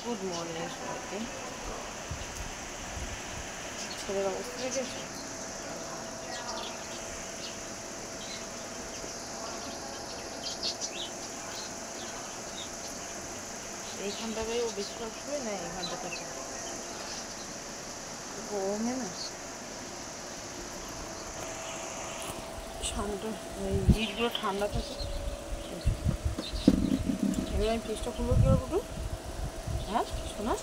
Good morning সবাইকে। ছেলের অবস্থা দেখেছো? এইখানটায় ও বেশিরভাগ শুয়ে না, এইখানটা থেকে গরমে না ঠান্ডা, জিটগুলো ঠান্ডা থাকে। এবার আমি ফ্রিজটা খুলবো কী করবো? হ্যাঁ শোনা,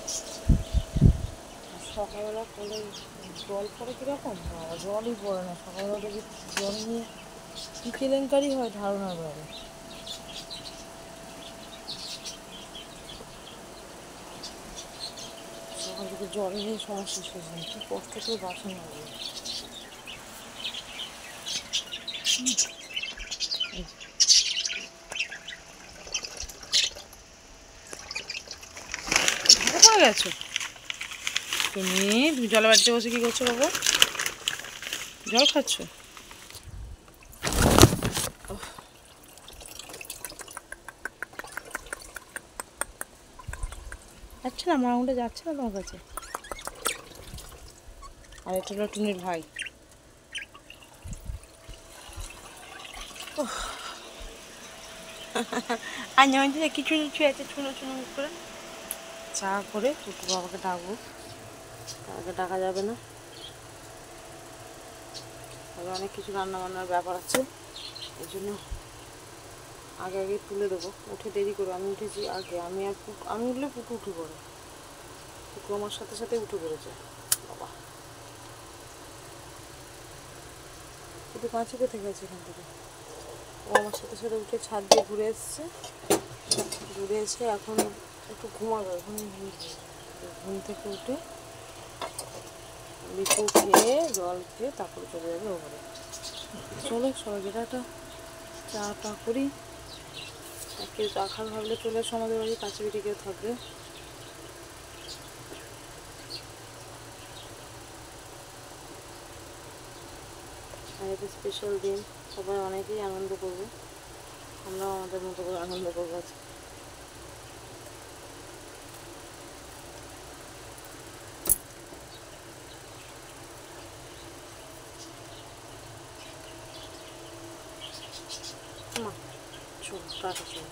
সকালবেলা করলে জল পড়ে কীরকম? জলই পড়ে না সকালবেলা, দেখি জল নিয়ে কী কেলেঙ্কারি হয় ধারণার বাইরে। সকাল থেকে জল নিয়ে সমস্যা শেষ নেই, কী কষ্ট করে বাসন লাগবে। ঢাকা পড়ে গেছো তুমি? জলের বাড়িতে বসে কী করছো বাবা? জল খাচ্ছ? যাচ্ছে না, আমার আঙুলটা যাচ্ছে না তোমার কাছে। আর এটা হলো টুনির ভাই। আর যেমন কিছু কিছু আছে চুনো চুনো করে চা করে টুকু বাবাকে ডাকবো। তাকে ডাকা যাবে না, তবে অনেক কিছু রান্না বান্নার ব্যাপার আছে, এই জন্য আগে আগে তুলে দেবো। উঠে দেরি করে, আমি উঠেছি আগে, আমি উঠলে পুটু উঠে পড়ে। পুটু আমার সাথে সাথে উঠে পড়েছে বাবা। পুটু কাঁচি কোথায় গেছে এখান থেকে? ও আমার সাথে সাথে উঠে ছাদ দিয়ে ঘুরে এসছে, ঘুরে এসে এখন একটু ঘুমাবে। এখন ঘুম থেকে উঠে লিচু খেয়ে জল খেয়ে তারপরে চলে যাবে ওপরে। চলো সবাইকে টাটা, চা টা করি। কেউ চা খাবে ভাবলে চলে এসো আমাদের বাড়ি, কাছে পিঠে কেউ থাকবে। আর এটা স্পেশাল দিন, সবাই অনেকেই আনন্দ করবে, আমরাও আমাদের মতো করে আনন্দ করবো আজকে। মা চলো টাটা চলো।